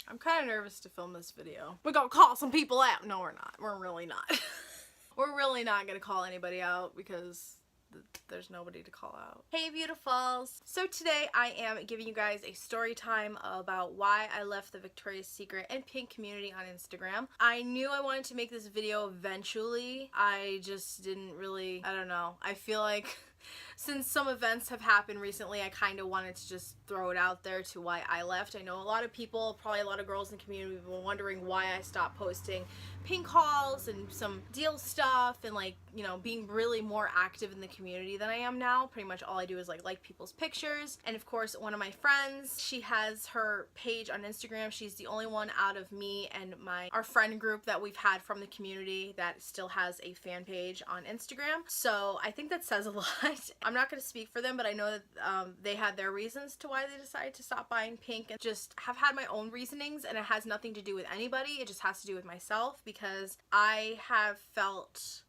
I'm kind of nervous to film this video. We're gonna call some people out. No, we're not. We're really not. We're really not gonna call anybody out because there's nobody to call out. Hey beautifuls! So today I am giving you guys a story time about why I left the Victoria's Secret and Pink community on Instagram. I knew I wanted to make this video eventually. I just didn't really, I don't know. I feel like since some events have happened recently, I kind of wanted to just throw it out there to why I left. I know a lot of people, probably a lot of girls in the community, have been wondering why I stopped posting pink hauls and some deal stuff and, like, you know, being really more active in the community than I am now. Pretty much all I do is like people's pictures. And of course, one of my friends, she has her page on Instagram. She's the only one out of me and our friend group that we've had from the community that still has a fan page on Instagram. So I think that says a lot. I'm not going to speak for them, but I know that they had their reasons to why they decided to stop buying pink, and just have had my own reasonings, and it has nothing to do with anybody. It just has to do with myself, because I have felt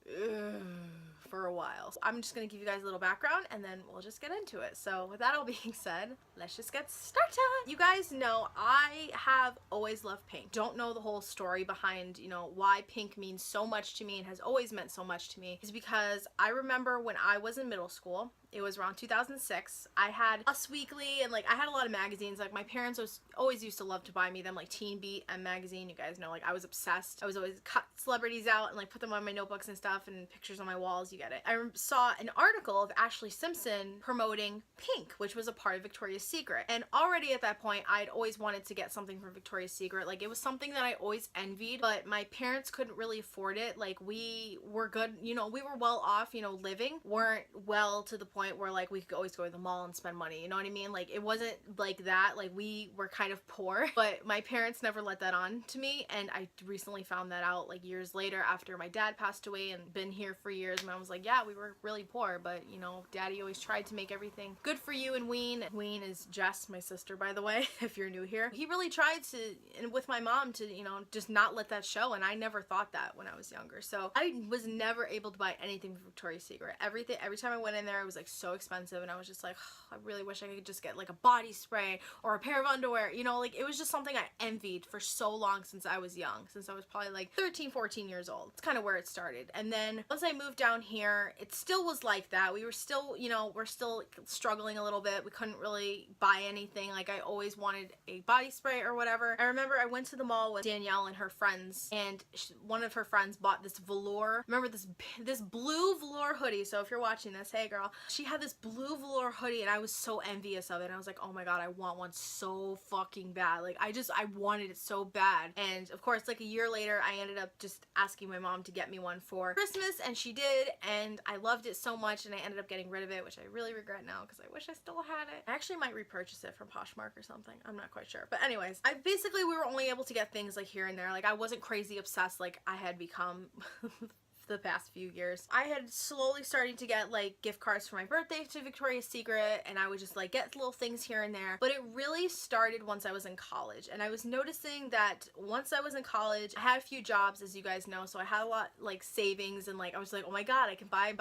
for a while. So I'm just going to give you guys a little background and then we'll just get into it. So with that all being said, let's just get started. You guys know I have always loved pink. Don't know the whole story behind, you know, why pink means so much to me and has always meant so much to me, is because I remember when I was in middle school, it was around 2006, I had Us Weekly, and like I had a lot of magazines. Like my parents always used to love to buy me them, like Teen Beat and magazine. You guys know, like I was obsessed. I was always cut celebrities out and like put them on my notebooks and stuff and pictures on my walls, you get it. I saw an article of Ashley Simpson promoting pink, which was a part of Victoria's Secret. And already at that point, I'd always wanted to get something from Victoria's Secret. Like it was something that I always envied, but my parents couldn't really afford it. Like we were good, you know, we were well off, you know, living, weren't well to the point where like we could always go to the mall and spend money, you know what I mean? Like it wasn't like that. Like we were kind of poor, but my parents never let that on to me. And I recently found that out like years later after my dad passed away and been here for years. And I was like, yeah, we were really poor, but you know, daddy always tried to make everything good for you and Ween. Ween is Jess, my sister, by the way, if you're new here. He really tried to, and with my mom, to, you know, just not let that show. And I never thought that when I was younger. So I was never able to buy anything from Victoria's Secret. Every time I went in there, it was like so expensive, and I was just like, oh, I really wish I could just get like a body spray or a pair of underwear, you know, like it was just something I envied for so long since I was young, since I was probably like 13, 14 years old. It's kind of where it started. And then once I moved down here, it still was like that. We were still, you know, we're still struggling a little bit. We couldn't really buy anything. Like I always wanted a body spray or whatever. I remember I went to the mall with Danielle and her friends, and one of her friends bought this velour. Remember this blue velour hoodie. So if you're watching this, hey girl, she had this blue velour hoodie, and I was so envious of it. And I was like, oh my god, I want one so fucking bad. Like I wanted it so bad. And of course, like a year later, I ended up just asking my mom to get me one for Christmas, and she did, and I loved it so much, and I ended up getting rid of it, which I really regret now because I wish I still had it. I actually might repurchase it from Poshmark or something. I'm not quite sure. But anyways, we were only able to get things like here and there. Like I wasn't crazy obsessed like I had become the past few years. I had slowly started to get like gift cards for my birthday to Victoria's Secret, and I would just like get little things here and there. But it really started once I was in college, and I was noticing that once I was in college, I had a few jobs, as you guys know, so I had a lot like savings, and like I was like, oh my god, I can buy,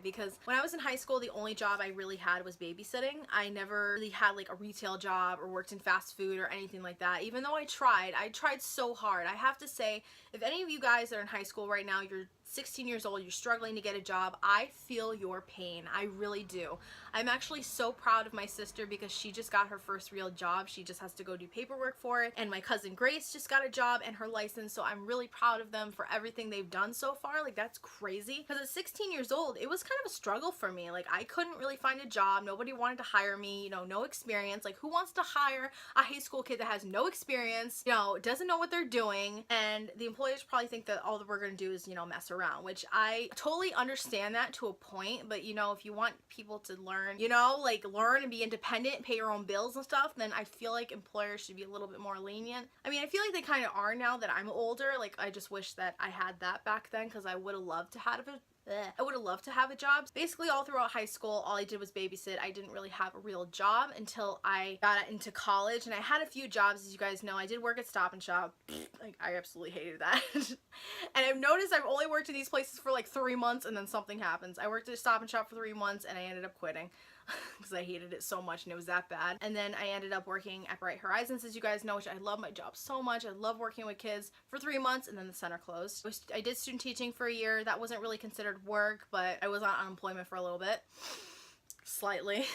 because when I was in high school, the only job I really had was babysitting. I never really had like a retail job or worked in fast food or anything like that, even though I tried so hard. I have to say, if any of you guys that are in high school right now, you're 16 years old, you're struggling to get a job, I feel your pain. I really do. I'm actually so proud of my sister because she just got her first real job. She just has to go do paperwork for it. And my cousin Grace just got a job and her license, so I'm really proud of them for everything they've done so far. Like that's crazy. Because at 16 years old, it was kind of a struggle for me. Like I couldn't really find a job. Nobody wanted to hire me, you know, no experience. Like who wants to hire a high school kid that has no experience, you know, doesn't know what they're doing? And the employers probably think that all that we're going to do is, you know, mess around, which I totally understand that to a point. But you know, if you want people to learn, you know, like learn and be independent, pay your own bills and stuff, then I feel like employers should be a little bit more lenient. I mean, I feel like they kind of are now that I'm older. Like I just wish that I had that back then, because I would have loved to have a job. Basically all throughout high school, all I did was babysit. I didn't really have a real job until I got into college, and I had a few jobs, as you guys know. I did work at Stop and Shop. Like I absolutely hated that. And I've noticed I've only worked in these places for like 3 months, and then something happens. I worked at Stop and Shop for 3 months and I ended up quitting. because I hated it so much and it was that bad. And then I ended up working at Bright Horizons, as you guys know, which I love my job so much. I love working with kids, for 3 months, and then the center closed. I did student teaching for a year. That wasn't really considered work, but I was on unemployment for a little bit. Slightly,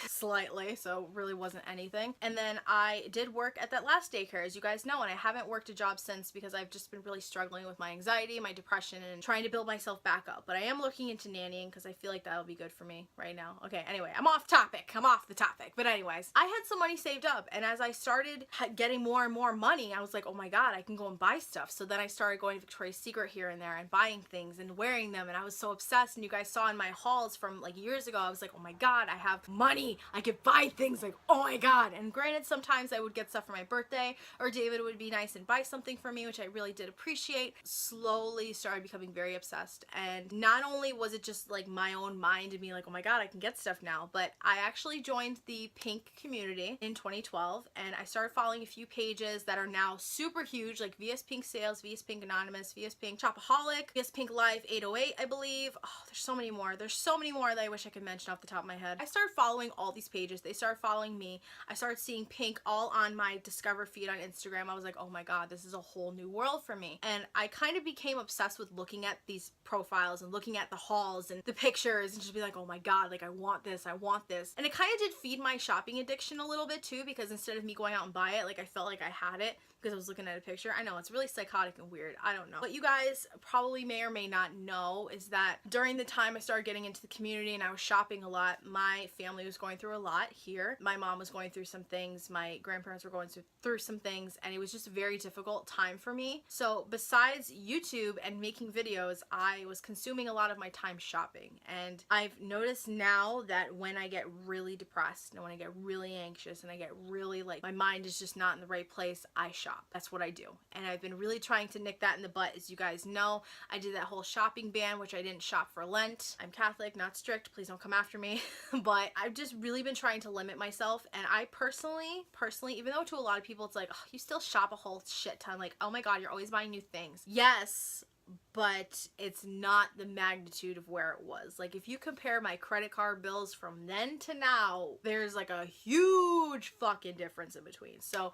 so really wasn't anything. And then I did work at that last daycare, as you guys know, and I haven't worked a job since because I've just been really struggling with my anxiety, my depression, and trying to build myself back up. But I am looking into nannying because I feel like that'll be good for me right now. Okay, anyway, I'm off the topic. But anyways, I had some money saved up, and as I started getting more and more money, I was like, oh my god, I can go and buy stuff. So then I started going to Victoria's Secret here and there and buying things and wearing them, and I was so obsessed. And you guys saw in my hauls from like years ago, I was like, oh my god, I have money, I could buy things, like, oh my god. And granted, sometimes I would get stuff for my birthday, or David would be nice and buy something for me, which I really did appreciate. Slowly started becoming very obsessed, and not only was it just like my own mind and me like, oh my god, I can get stuff now, but I actually joined the pink community in 2012, and I started following a few pages that are now super huge, like VS Pink Sales, VS Pink Anonymous, VS Pink Shopaholic, VS Pink Life 808, I believe. Oh, there's so many more that I wish I could mention off the top of my head. I started following all these pages. They started following me. I started seeing pink all on my Discover feed on Instagram. I was like, oh my god, this is a whole new world for me. And I kind of became obsessed with looking at these profiles and looking at the hauls and the pictures and just be like, oh my god, like I want this, I want this. And it kind of did feed my shopping addiction a little bit too, because instead of me going out and buy it, like I felt like I had it because I was looking at a picture. I know, it's really psychotic and weird. I don't know. What you guys probably may or may not know is that during the time I started getting into the community and I was shopping a lot, my family was going through a lot here. My mom was going through some things, my grandparents were going through some things, and it was just a very difficult time for me. So besides YouTube and making videos, I was consuming a lot of my time shopping. And I've noticed now that when I get really depressed and when I get really anxious and I get really like my mind is just not in the right place, I shop. That's what I do. And I've been really trying to nick that in the butt. As you guys know, I did that whole shopping ban, which I didn't shop for Lent. I'm Catholic, not strict. Please don't come after me. But I've just really been trying to limit myself. And I personally, even though to a lot of people it's like, oh, you still shop a whole shit ton. Like, oh my god, you're always buying new things. Yes, but it's not the magnitude of where it was. Like, if you compare my credit card bills from then to now, there's like a huge fucking difference in between. So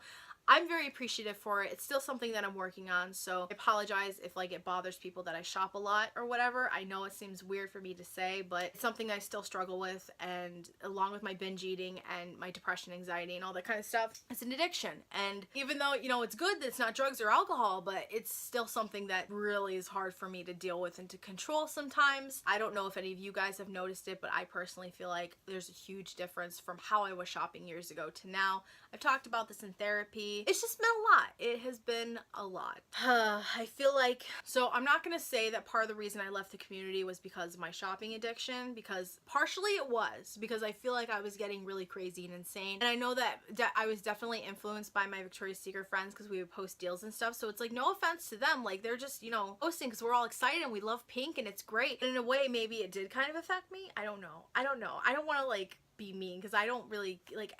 I'm very appreciative for it. It's still something that I'm working on, so I apologize if like it bothers people that I shop a lot or whatever. I know it seems weird for me to say, but it's something I still struggle with, and along with my binge eating and my depression, anxiety, and all that kind of stuff, it's an addiction. And even though, you know, it's good that it's not drugs or alcohol, but it's still something that really is hard for me to deal with and to control sometimes. I don't know if any of you guys have noticed it, but I personally feel like there's a huge difference from how I was shopping years ago to now. I've talked about this in therapy. It's just been a lot. It has been a lot. I feel like, so I'm not going to say that part of the reason I left the community was because of my shopping addiction, because partially it was, because I feel like I was getting really crazy and insane. And I know that I was definitely influenced by my Victoria's Secret friends because we would post deals and stuff. So it's like, no offense to them. Like, they're just, you know, posting because we're all excited and we love pink and it's great. But in a way, maybe it did kind of affect me. I don't know. I don't want to like be mean, because I don't really like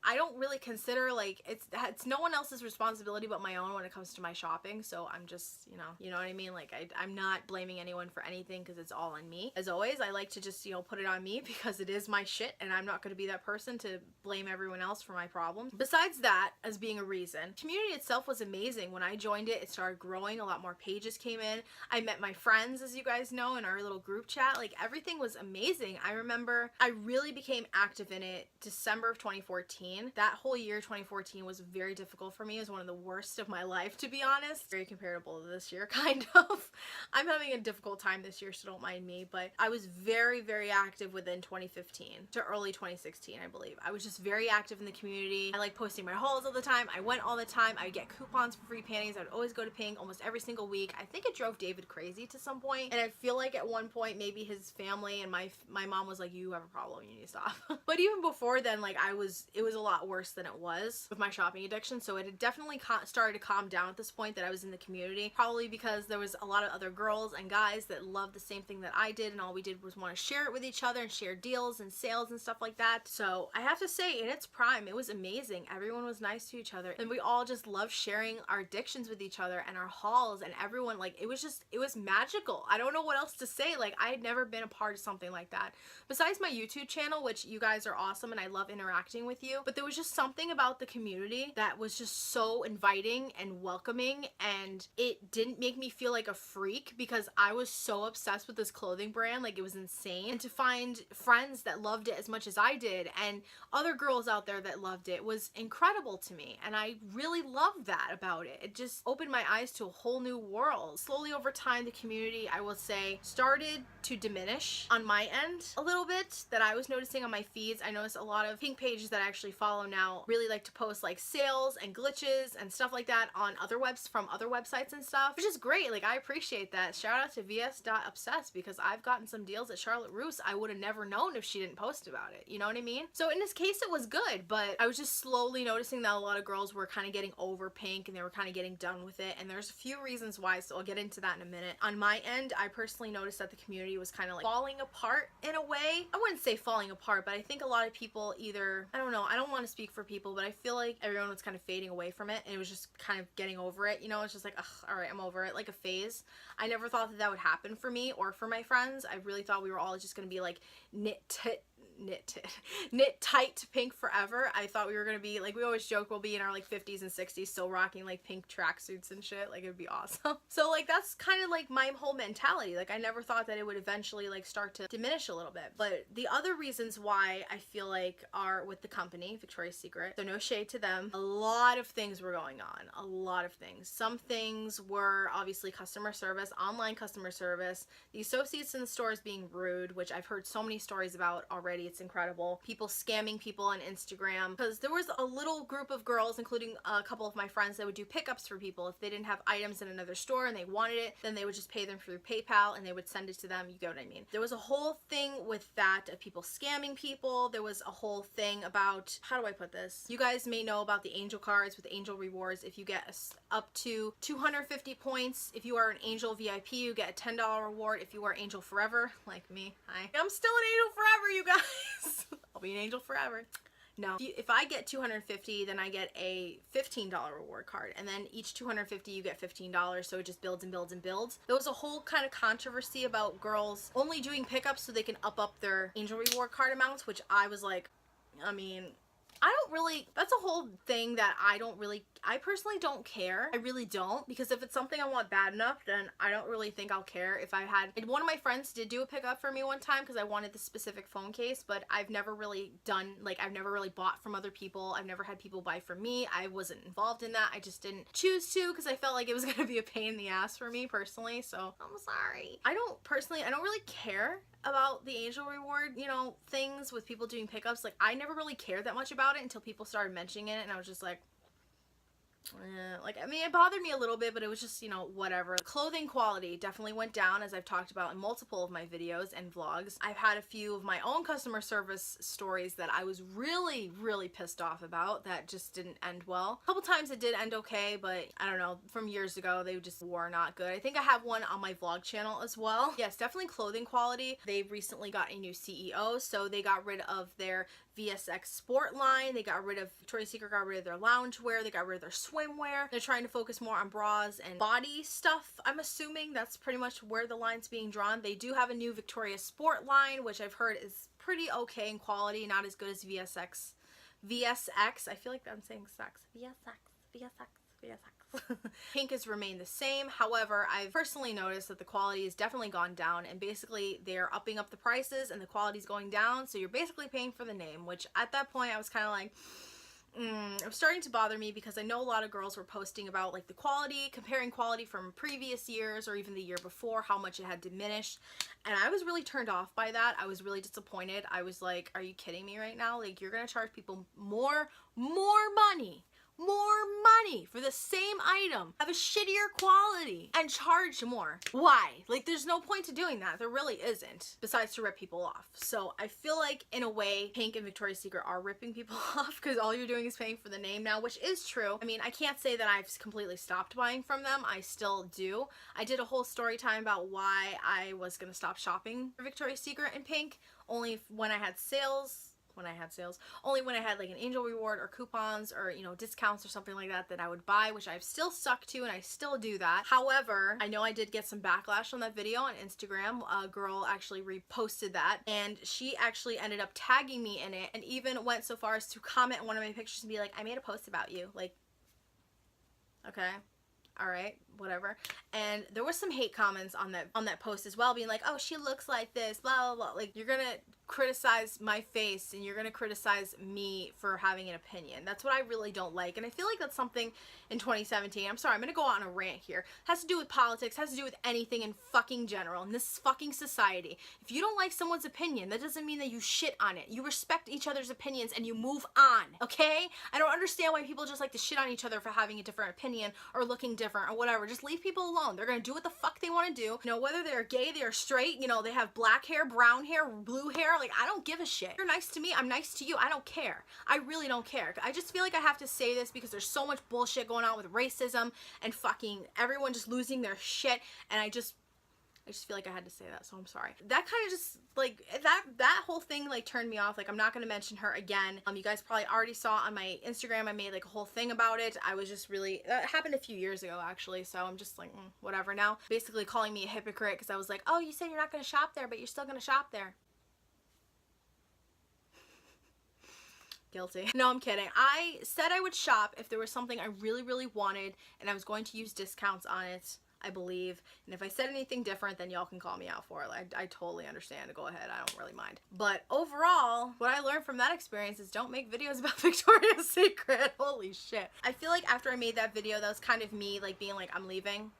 I don't really consider like it's no one else's responsibility but my own when it comes to my shopping. So I'm just, you know what I mean, like I'm not blaming anyone for anything because it's all on me. As always, I like to just, you know, put it on me because it is my shit, and I'm not going to be that person to blame everyone else for my problems. Besides that, as being a reason, community itself was amazing. When I joined it, it started growing. A lot more pages came in. I met my friends, as you guys know, in our little group chat. Like, everything was amazing. I remember I really became active in it December of 2014. That whole year, 2014, was very difficult for me. It was one of the worst of my life, to be honest. Very comparable to this year, kind of. I'm having a difficult time this year, so don't mind me, but I was very, very active within 2015 to early 2016, I believe. I was just very active in the community. I like posting my hauls all the time. I went all the time. I would get coupons for free panties. I would always go to Pink almost every single week. I think it drove David crazy to some point, and I feel like at one point maybe his family and my mom was like, you have a problem, you need to stop. But even before then, like, it was a lot worse than it was with my shopping addiction. So it had definitely started to calm down at this point that I was in the community, probably because there was a lot of other girls and guys that loved the same thing that I did, and all we did was want to share it with each other and share deals and sales and stuff like that. So I have to say, in its prime, it was amazing. Everyone was nice to each other, and we all just loved sharing our addictions with each other and our hauls, and everyone, like, it was magical. I don't know what else to say. Like, I had never been a part of something like that. Besides my YouTube channel, which you guys are awesome and I love interacting with you, but there was just something about the community that was just so inviting and welcoming, and it didn't make me feel like a freak because I was so obsessed with this clothing brand. Like, it was insane. And to find friends that loved it as much as I did and other girls out there that loved it was incredible to me, and I really loved that about it. It just opened my eyes to a whole new world. Slowly over time, the community, I will say, started to diminish on my end a little bit, that I was noticing on my feeds. I noticed a lot of pink pages that I actually follow now really like to post like sales and glitches and stuff like that on other from other websites and stuff, which is great. Like, I appreciate that. Shout out to vs.obsessed, because I've gotten some deals at Charlotte Russe I would have never known if she didn't post about it. You know what I mean? So in this case, it was good, but I was just slowly noticing that a lot of girls were kind of getting over pink and they were kind of getting done with it. And there's a few reasons why, so I'll get into that in a minute. On my end, I personally noticed that the community was kind of like falling apart in a way. I wouldn't say falling apart, but I think a lot of people either, I don't know, I don't want to speak for people, but I feel like everyone was kind of fading away from it, and it was just kind of getting over it. You know, it's just like, ugh, all right, I'm over it, like a phase. I never thought that that would happen for me or for my friends. I really thought we were all just gonna be like knit tight to pink forever. I thought we were gonna be like, we always joke we'll be in our like 50s and 60s still rocking like pink tracksuits and shit. Like, it would be awesome. So like, that's kind of like my whole mentality. Like, I never thought that it would eventually like start to diminish a little bit. But the other reasons why I feel like are with the company Victoria's Secret, so no shade to them, a lot of things were going on. A lot of things. Some things were obviously customer service, online customer service, the associates in the stores being rude, which I've heard so many stories about already. It's incredible. People scamming people on Instagram, because there was a little group of girls, including a couple of my friends, that would do pickups for people. If they didn't have items in another store and they wanted it, then they would just pay them through PayPal and they would send it to them. You get what I mean? There was a whole thing with that of people scamming people. There was a whole thing about, how do I put this? You guys may know about the angel cards with angel rewards. If you get up to 250 points, if you are an angel VIP, you get a $10 reward. If you are angel forever, like me, I'm still an angel forever, you guys. I'll be an angel forever. No, if I get 250, then I get a $15 reward card, and then each 250 you get $15, so it just builds and builds and builds. There was a whole kind of controversy about girls only doing pickups so they can up their angel reward card amounts, which I was like, I mean, I don't really, that's a whole thing that I personally don't care. I really don't, because if it's something I want bad enough, then I don't really think I'll care. If I had, one of my friends did do a pickup for me one time because I wanted the specific phone case, but I've never really done, like, I've never really bought from other people. I've never had people buy from me. I wasn't involved in that. I just didn't choose to, because I felt like it was going to be a pain in the ass for me personally, so I'm sorry. I don't really care about the angel reward, you know, things with people doing pickups. Like, I never really cared that much about it until people started mentioning it, and I was just like, like, I mean, it bothered me a little bit, but it was just, you know, whatever. Clothing quality definitely went down, as I've talked about in multiple of my videos and vlogs. I've had a few of my own customer service stories that I was really, really pissed off about that just didn't end well. A couple times it did end okay, but I don't know, from years ago, they just were not good. I think I have one on my vlog channel as well. Yes, definitely clothing quality. They recently got a new CEO, so they got rid of their VSX sport line. They got rid of, Victoria's Secret got rid of their loungewear. They got rid of their swimwear. They're trying to focus more on bras and body stuff. I'm assuming that's pretty much where the line's being drawn. They do have a new Victoria's Sport line, which I've heard is pretty okay in quality, not as good as VSX. I feel like I'm saying sex. VSX. Pink has remained the same. However, I've personally noticed that the quality has definitely gone down, and basically they're upping up the prices and the quality's going down, so you're basically paying for the name, which at that point I was kind of like, it was starting to bother me, because I know a lot of girls were posting about like the quality, comparing quality from previous years or even the year before, how much it had diminished, and I was really turned off by that. I was really disappointed. I was like, are you kidding me right now? Like, you're gonna charge people more money for the same item, have a shittier quality, and charge more. Why? Like, there's no point to doing that. There really isn't, besides to rip people off. So I feel like, in a way, Pink and Victoria's Secret are ripping people off, because all you're doing is paying for the name now, which is true. I mean, I can't say that I've completely stopped buying from them. I still do. I did a whole story time about why I was gonna stop shopping for Victoria's Secret and Pink, only when I had sales. when I had sales. Only when I had like an angel reward or coupons or, you know, discounts or something like that I would buy, which I've still stuck to and I still do that. However, I know I did get some backlash on that video on Instagram. A girl actually reposted that and she actually ended up tagging me in it and even went so far as to comment on one of my pictures and be like, I made a post about you. Like, okay. All right, whatever. And there was some hate comments on that post as well, being like, oh, she looks like this, blah, blah, blah. Like, you're gonna criticize my face and you're gonna criticize me for having an opinion. That's what I really don't like. And I feel like that's something in 2017. I'm sorry, I'm gonna go on a rant here. It has to do with politics, has to do with anything in fucking general, in this fucking society. If you don't like someone's opinion, that doesn't mean that you shit on it. You respect each other's opinions and you move on, okay? I don't understand why people just like to shit on each other for having a different opinion or looking different or whatever. Just leave people alone. They're gonna do what the fuck they want to do. You know, whether they're gay, they're straight, you know, they have black hair, brown hair, blue hair. Like, I don't give a shit. You're nice to me, I'm nice to you. I don't care. I really don't care. I just feel like I have to say this because there's so much bullshit going on with racism and fucking everyone just losing their shit, and I just feel like I had to say that, so I'm sorry. That kind of just, like, that whole thing, like, turned me off. Like, I'm not gonna mention her again. You guys probably already saw on my Instagram, I made, like, a whole thing about it. I was just really, that happened a few years ago, actually, so I'm just like, whatever now. Basically calling me a hypocrite because I was like, oh, you said you're not gonna shop there, but you're still gonna shop there. Guilty. No, I'm kidding. I said I would shop if there was something I really, really wanted and I was going to use discounts on it, I believe. And if I said anything different, then y'all can call me out for it. I totally understand. Go ahead. I don't really mind. But overall, what I learned from that experience is don't make videos about Victoria's Secret. Holy shit. I feel like after I made that video, that was kind of me, like, being like, I'm leaving.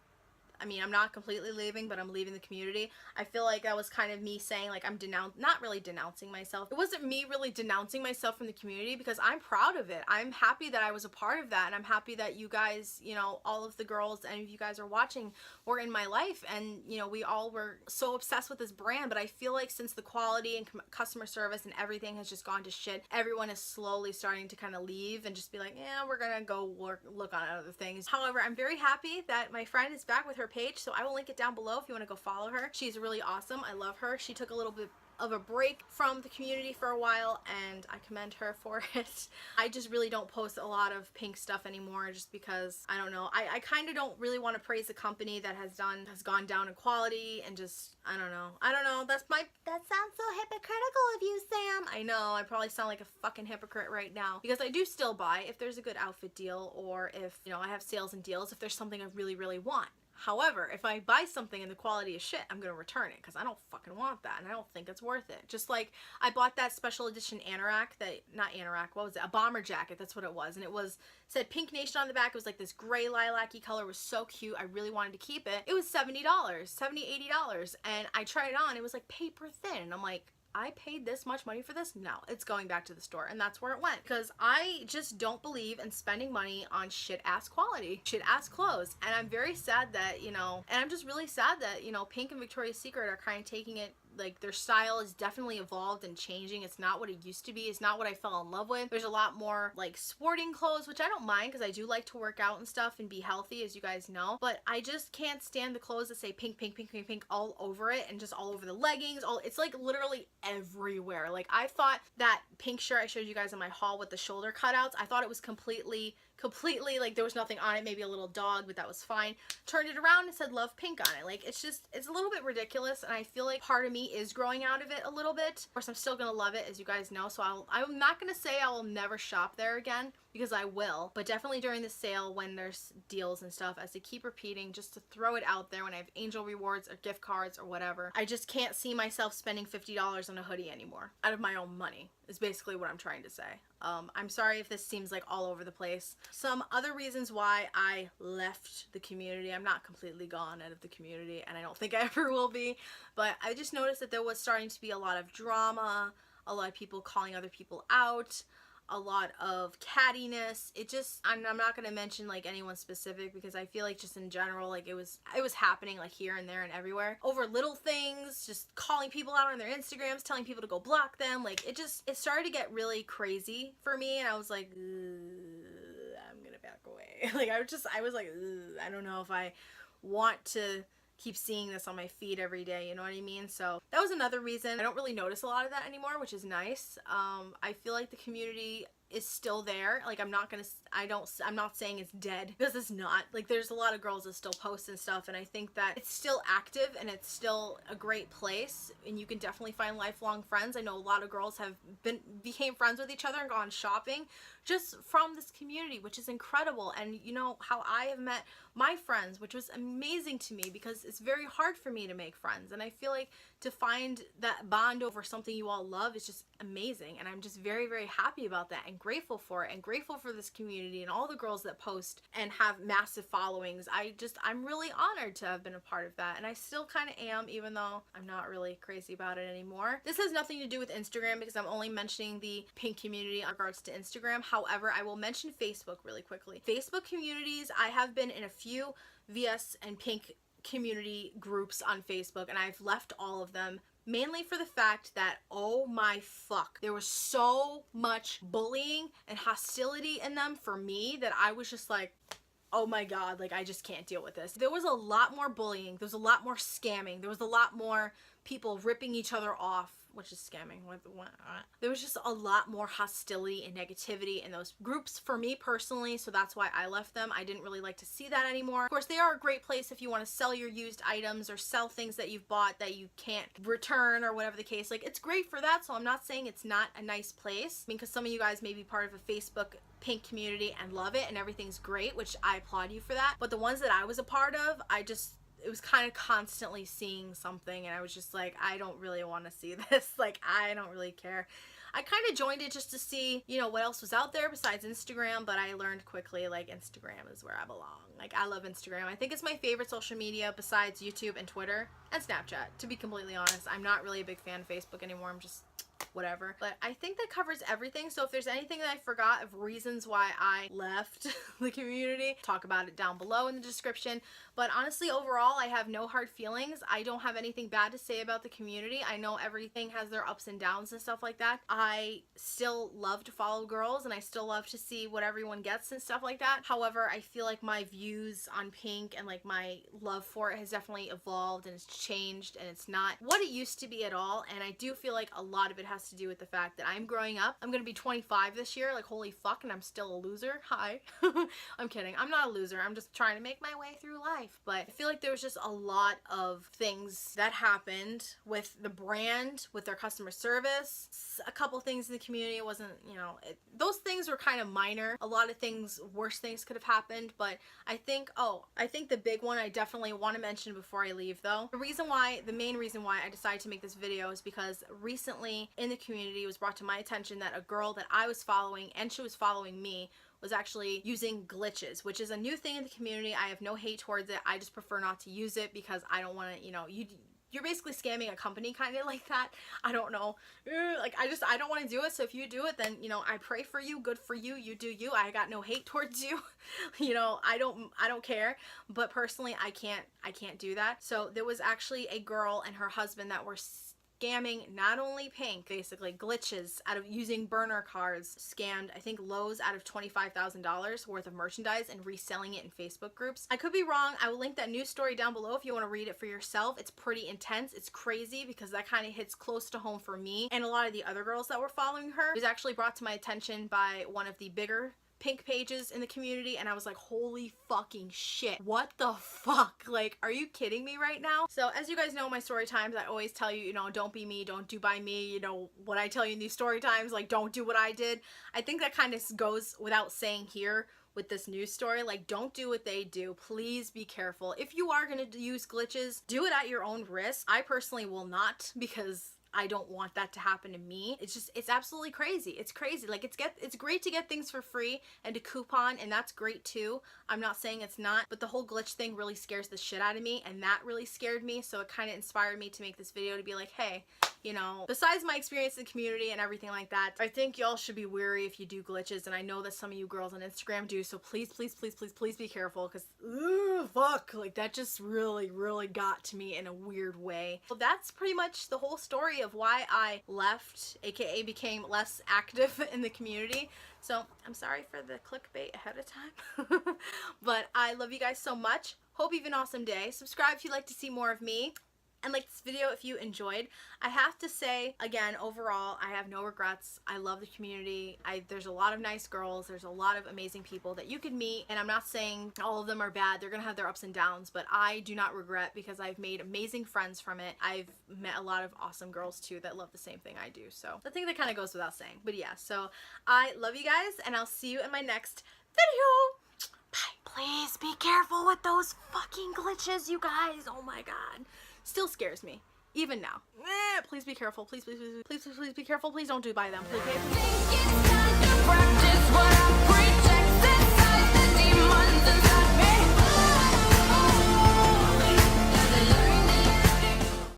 I mean, I'm not completely leaving, but I'm leaving the community. I feel like that was kind of me saying, like, I'm not really denouncing myself. It wasn't me really denouncing myself from the community because I'm proud of it. I'm happy that I was a part of that, and I'm happy that you guys, you know, all of the girls, any of you guys are watching, were in my life, and, you know, we all were so obsessed with this brand, but I feel like since the quality and customer service and everything has just gone to shit, everyone is slowly starting to kind of leave and just be like, yeah, we're gonna go look on other things. However, I'm very happy that my friend is back with her page, so I will link it down below if you want to go follow her. She's really awesome. I love her. She took a little bit of a break from the community for a while, and I commend her for it. I just really don't post a lot of pink stuff anymore just because, I don't know, I kind of don't really want to praise a company that has gone down in quality, and just, I don't know, that sounds so hypocritical of you, Sam. I know, I probably sound like a fucking hypocrite right now, because I do still buy if there's a good outfit deal, or if, you know, I have sales and deals, if there's something I really, really want. However, if I buy something and the quality is shit, I'm gonna return it because I don't fucking want that and I don't think it's worth it. Just like I bought that special edition anorak, what was it? A bomber jacket, that's what it was. And it said Pink Nation on the back. It was like this gray lilac-y color. It was so cute. I really wanted to keep it. It was $70, $80. And I tried it on. It was like paper thin. And I'm like, I paid this much money for this? No, it's going back to the store, and that's where it went. Because I just don't believe in spending money on shit-ass quality, shit-ass clothes. And I'm very sad that, you know, and I'm just really sad that, you know, Pink and Victoria's Secret are kind of taking it, like, their style is definitely evolved and changing. It's not what it used to be. It's not what I fell in love with. There's a lot more, like, sporting clothes, which I don't mind because I do like to work out and stuff and be healthy, as you guys know. But I just can't stand the clothes that say pink, pink, pink, pink, pink all over it, and just all over the leggings. It's, like, literally everywhere. Like, I thought that pink shirt I showed you guys in my haul with the shoulder cutouts, I thought it was completely, like, there was nothing on it, maybe a little dog, but that was fine. Turned it around and said love pink on it. Like, it's a little bit ridiculous, and I feel like part of me is growing out of it a little bit. Of course, I'm still gonna love it, as you guys know, so I'm not gonna say I will never shop there again, because I will, but definitely during the sale when there's deals and stuff, as I keep repeating, just to throw it out there when I have angel rewards or gift cards or whatever. I just can't see myself spending $50 on a hoodie anymore out of my own money, is basically what I'm trying to say. I'm sorry if this seems like all over the place. Some other reasons why I left the community. I'm not completely gone out of the community, and I don't think I ever will be, but I just noticed that there was starting to be a lot of drama, a lot of people calling other people out, a lot of cattiness. I'm not going to mention like anyone specific because I feel like just in general, like it was happening like here and there and everywhere over little things, just calling people out on their Instagrams, telling people to go block them. Like it started to get really crazy for me, and I was like, I'm gonna back away. Like I was like, I don't know if I want to keep seeing this on my feed every day, you know what I mean? So that was another reason. I don't really notice a lot of that anymore, which is nice. I feel like the community is still there. Like I'm not saying it's dead, because it's not. Like there's a lot of girls that still post and stuff, and I think that it's still active and it's still a great place, and you can definitely find lifelong friends. I know a lot of girls have became friends with each other and gone shopping just from this community, which is incredible. And you know how I have met my friends, which was amazing to me, because it's very hard for me to make friends, and I feel like to find that bond over something you all love is just amazing, and I'm just very, very happy about that and grateful for it, and grateful for this community and all the girls that post and have massive followings. I'm really honored to have been a part of that, and I still kind of am, even though I'm not really crazy about it anymore. This has nothing to do with Instagram, because I'm only mentioning the pink community in regards to Instagram. However, I will mention Facebook really quickly. Facebook communities, I have been in a few VS and pink community groups on Facebook, and I've left all of them, mainly for the fact that, oh my fuck, there was so much bullying and hostility in them for me that I was just like, oh my god, like I just can't deal with this. There was a lot more bullying, there was a lot more scamming, there was a lot more people ripping each other off, which is scamming. There was just a lot more hostility and negativity in those groups for me personally, so that's why I left them. I didn't really like to see that anymore. Of course, they are a great place if you want to sell your used items or sell things that you've bought that you can't return or whatever the case. Like, it's great for that, so I'm not saying it's not a nice place. I mean, because some of you guys may be part of a Facebook pink community and love it and everything's great, which I applaud you for that. But the ones that I was a part of, it was kind of constantly seeing something, and I was just like, I don't really want to see this. Like, I don't really care. I kind of joined it just to see, you know, what else was out there besides Instagram, but I learned quickly, like, Instagram is where I belong. Like, I love Instagram. I think it's my favorite social media besides YouTube and Twitter and Snapchat, to be completely honest. I'm not really a big fan of Facebook anymore. I'm just whatever. But I think that covers everything. So if there's anything that I forgot of reasons why I left the community, talk about it down below in the description. But honestly, overall, I have no hard feelings. I don't have anything bad to say about the community. I know everything has their ups and downs and stuff like that. I still love to follow girls, and I still love to see what everyone gets and stuff like that. However, I feel like my views on pink and like my love for it has definitely evolved, and it's changed, and it's not what it used to be at all. And I do feel like a lot of it has to do with the fact that I'm growing up. I'm gonna be 25 this year, like holy fuck, and I'm still a loser. Hi. I'm kidding. I'm not a loser. I'm just trying to make my way through life. But I feel like there was just a lot of things that happened with the brand, with their customer service. A couple things in the community wasn't, you know, those things were kind of minor. A lot of things, worse things could have happened, but I think the big one I definitely want to mention before I leave though. The main reason why I decided to make this video is because recently in the community it was brought to my attention that a girl that I was following, and she was following me, was actually using glitches, which is a new thing in the community. I have no hate towards it. I just prefer not to use it because I don't want to, you know, you're basically scamming a company kind of like that. I don't know. Like, I don't want to do it. So if you do it, then, you know, I pray for you. Good for you. You do you. I got no hate towards you. You know, I don't care. But personally, I can't do that. So there was actually a girl and her husband that were scamming not only pink, basically glitches out of using burner cards, scammed I think Lowe's out of $25,000 worth of merchandise and reselling it in Facebook groups. I could be wrong. I will link that news story down below if you want to read it for yourself. It's pretty intense. It's crazy because that kind of hits close to home for me and a lot of the other girls that were following her. It was actually brought to my attention by one of the bigger pink pages in the community, and I was like, holy fucking shit, what the fuck, like, are you kidding me right now? So as you guys know, my story times, I always tell you, you know, don't be me, don't do by me, you know, what I tell you in these story times, like, don't do what I did. I think that kind of goes without saying here with this news story. Like, don't do what they do. Please be careful. If you are going to use glitches, do it at your own risk. I personally will not, because I don't want that to happen to me. It's absolutely crazy. It's crazy. Like, it's great to get things for free and to coupon, and that's great too. I'm not saying it's not, but the whole glitch thing really scares the shit out of me, and that really scared me, so it kind of inspired me to make this video to be like, hey, you know, besides my experience in the community and everything like that, I think y'all should be wary if you do glitches, and I know that some of you girls on Instagram do, so please, please, please, please, please be careful, because, fuck, like, that just really, really got to me in a weird way. Well, that's pretty much the whole story of why I left, aka became less active in the community. So I'm sorry for the clickbait ahead of time. But I love you guys so much. Hope you have an awesome day. Subscribe if you'd like to see more of me. And like this video if you enjoyed. I have to say, again, overall, I have no regrets. I love the community. There's a lot of nice girls. There's a lot of amazing people that you could meet. And I'm not saying all of them are bad. They're going to have their ups and downs. But I do not regret because I've made amazing friends from it. I've met a lot of awesome girls too that love the same thing I do. So I think that kind of goes without saying. But yeah, so I love you guys. And I'll see you in my next video. Bye. Please be careful with those fucking glitches, you guys. Oh my god. Still scares me, even now. Please be careful. Please, please, please, please, please, please be careful. Please don't do by them. Okay?